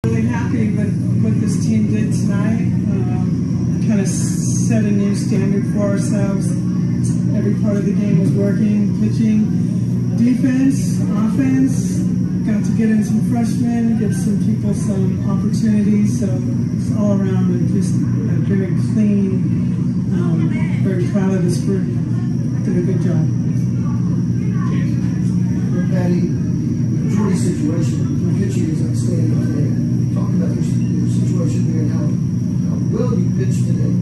Really happy with what this team did tonight. Kind of set a new standard for ourselves. Every part of the game was working, pitching, defense, offense. Got to get in some freshmen, give some people some opportunities. So it's all around just a very clean. Very proud of this group. Did a good job. Patty, the jury situation, the pitching is outstanding today. Talk about your situation there and how well you pitched today.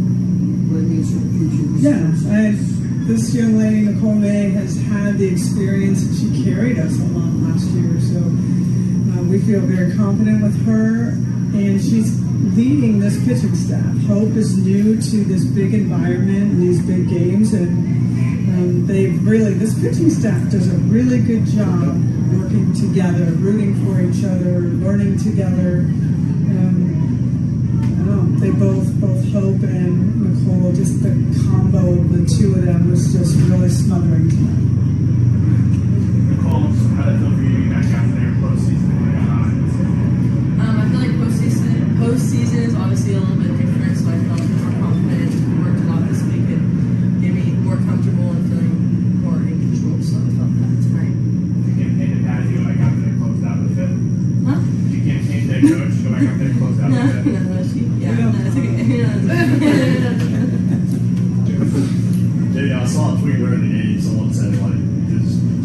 What it means for the future. Yeah, this young lady, Nicole May, has had the experience and she carried us along last year. So we feel very confident with her, and she's leading this pitching staff. Hope is new to this big environment and these big games, and this pitching staff does a really good job working together, rooting for each other, learning together. They both Hope and Nicole, just the combo of the two of them was just really smothering tonight. Nicole, how did it feel for you to be back out there postseason? I feel like postseason is obviously a little bit different, so I felt more confident. We worked a lot this week and made me more comfortable and feeling more in control, so I felt that tonight. You can't paint it bad, you go back out there and close out the fifth? Huh? You can't change that coach, go back out there and close out the fifth? That's okay. Jayda, I saw a tweet during the game, someone said, like,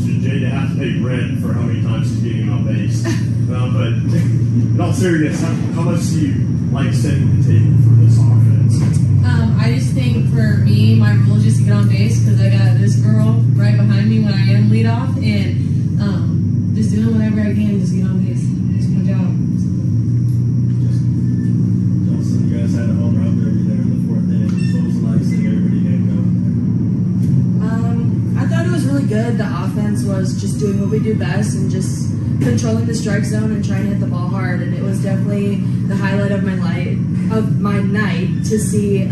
should Jayda have to pay rent for how many times she's getting on base? But in all seriousness, how much do you like setting the table for this offense? I just think for me, my role is just to get on base because I got this girl right behind me when I am leadoff, and just doing whatever I can, just get on base. It's my job. Jocelyn, you guys had a home run derby there in the fourth inning. What was it like seeing everybody get going? I thought it was really good. The offense was just doing what we do best and just controlling the strike zone and trying to hit the ball hard, and it was definitely the highlight of my night to see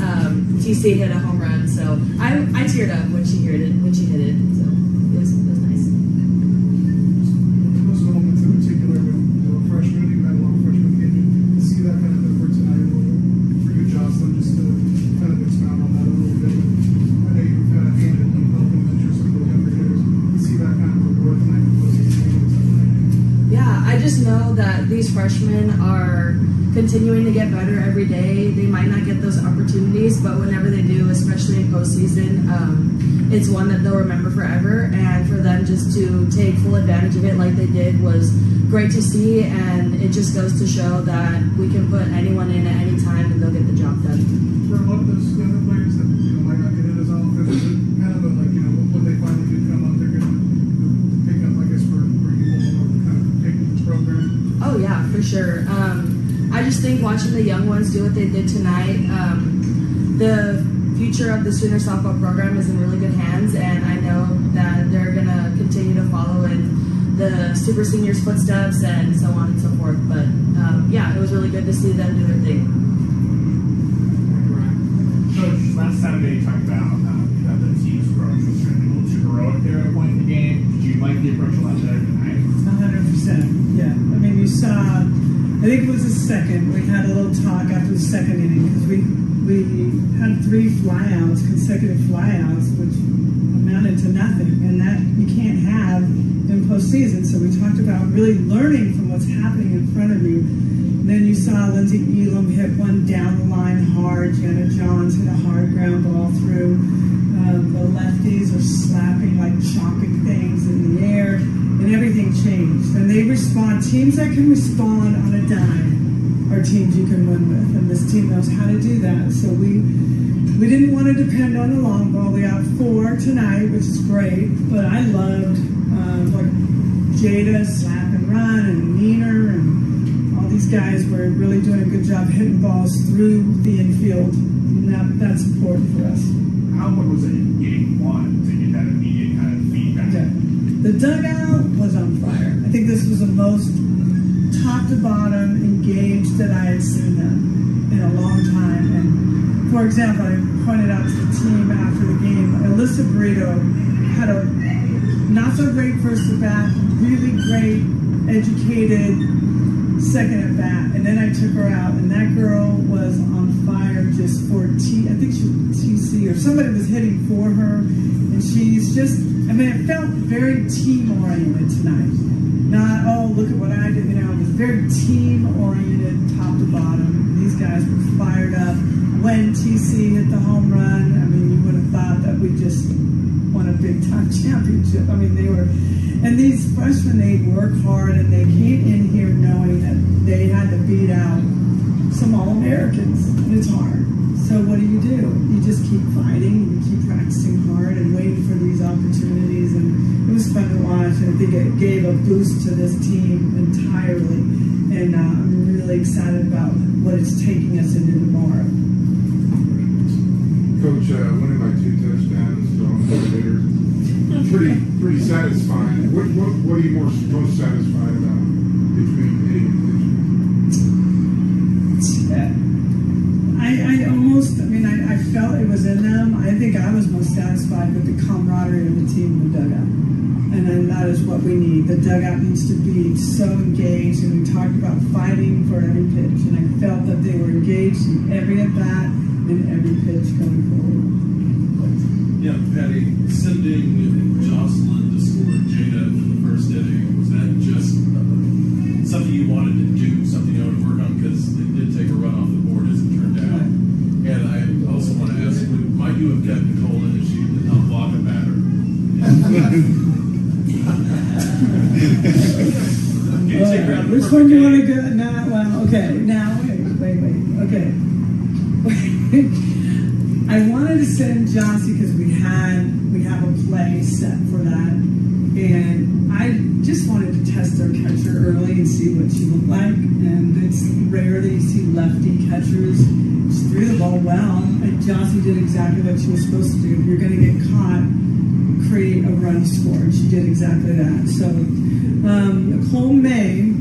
TC hit a home run. So I teared up when she hit it. So it was nice. Those moments in particular with freshmen, you had a lot of freshmen game. To see that kind of effort tonight for you, Jocelyn, just to kind of expound on that a little bit. I know you've kind of handed and helping mentor some of the younger hitters. To see that kind of reward tonight with those games. Yeah, I just know that these freshmen are continuing to get better every day. They might not get those opportunities, but whenever they do, especially in postseason, it's one that they'll remember forever. And for them just to take full advantage of it like they did was great to see, and it just goes to show that we can put anyone in at any time and they'll get the job done. For a lot of those younger players that might not get it as often, is it kind of when they finally do come up, they're going to pick up, I guess, for you all, kind of taking the program? Oh yeah, for sure. I just think watching the young ones do what they did tonight, the future of the Sooner softball program is in really good hands, and I know that they're going to continue to follow in the super seniors' footsteps and so on and so forth. But yeah, it was really good to see them do their thing. Coach, last Saturday you talked about that the team's approach was trying to be a little too heroic there at a point in the game. Did you like the approach a lot better tonight? 100%. Yeah. I mean, you saw. I think it was the second. We had a little talk after the second inning because we had 3 flyouts, consecutive flyouts, which amounted to nothing, and that you can't have in postseason. So we talked about really learning from what's happening in front of you. And then you saw Lindsay Elam hit one down the line hard. Jenna Johns hit a hard ground ball through. The lefties are slapping, like chopping things in the air. And everything changed. And they respond. Teams that can respond on a dime are teams you can win with. And this team knows how to do that. So we didn't want to depend on the long ball. We got 4 tonight, which is great. But I loved like Jayda, Slap and Run, and Neener, and all these guys were really doing a good job hitting balls through the infield. And that's important for us. How important was it in game 1 to get that immediate kind of feedback? Yeah. The dugout was on fire. I think this was the most top to bottom engaged that I had seen them in a long time. And for example, I pointed out to the team after the game, Alyssa Burrito had a not so great first at bat, really great, educated second at bat. And then I felt very team-oriented tonight. Not, oh, look at what I did. You know, it was very team-oriented, top to bottom. These guys were fired up. When TC hit the home run, I mean, you would have thought that we just won a big-time championship. I mean, they were, and these freshmen, they work hard, and they came in here knowing that they had to beat out some All-Americans, and it's hard. So what do? You just keep fighting, you keep practicing hard and waiting for these opportunities, and it was fun to watch. I think it gave a boost to this team entirely, and I'm really excited about what it's taking us into tomorrow. Coach, winning by 2 touchdowns, throwing the hitters, pretty satisfying. What are you most satisfied about between hitting and pitching? I felt it was in them. I think I was most satisfied with the camaraderie of the team in the dugout. And then that is what we need. The dugout needs to be so engaged, and we talked about fighting for every pitch, and I felt that they were engaged in every at-bat and every pitch going forward. Yeah, Patty, sending Jocelyn to score Jayda in the first inning, was that just something you wanted to do, something you wanted to work on? Because it did take a run off the board as it turned out. And I also want to ask, might you have kept Nicole in if she did not block a batter? Which one do you want to go? Now, well, okay. Now, wait. Okay. I wanted to send Jossie because we have a play set for that, and I just wanted to test their catcher early and see what she looked like. And it's rare that you see lefty catchers. She threw the ball well, and Jossie did exactly what she was supposed to do. If you're going to get caught, create a run score, and she did exactly that. So, Nicole May,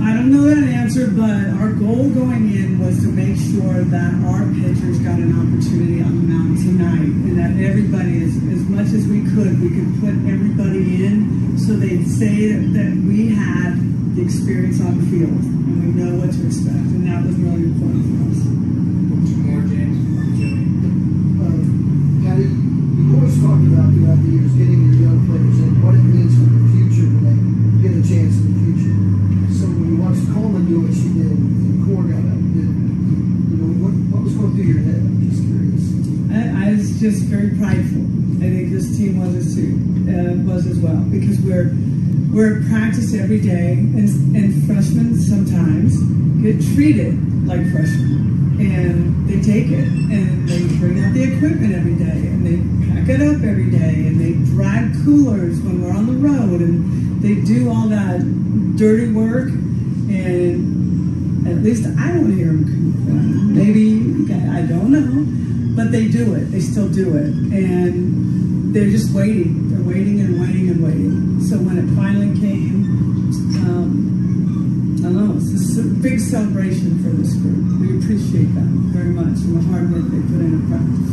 I don't know that answer, but our goal going in was to make sure that our pitchers got an opportunity on the mound tonight, and that everybody, as much as we could put everybody in so they'd say that we had the experience on the field, and we know what to expect, and that was really important for us. Two more, James. Patty, you always talked about throughout the years getting your young players in, what it means for the future when they get a chance in the future. So when you watched Coleman do what she did and Core got up, what was going through your head? I'm just curious. I was just very prideful. I think this team was as well, because we're at practice every day, and freshmen sometimes get treated like freshmen, and they take it, and they bring out the equipment every day, and they pack it up every day, and they drag coolers when we're on the road, and they do all that dirty work, and at least I don't hear them complain. Maybe, I don't know, but they do it. They still do it, and they're just waiting. They're waiting and waiting and waiting. So when it finally came, I don't know, it's a big celebration for this group. We appreciate that very much, and the hard work they put into practice.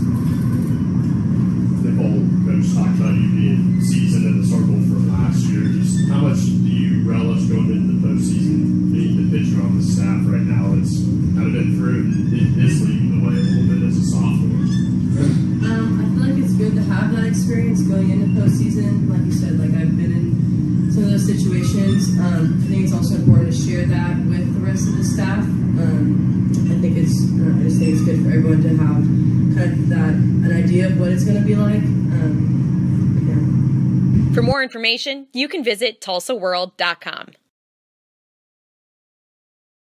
Nicole, Coach talked about you being seasoned in the circle from last year. Just how much do you relish going into the postseason, being the pitcher on the staff right now? It's kind of been through this league the way a little bit as a sophomore. I feel like it's good to have that experience going into postseason. Like you said, like I've been in some of those situations. I think it's also important to share that with the rest of the staff. I think I just think it's good for everyone to have kind of an idea of what it's going to be like. For more information, you can visit TulsaWorld.com.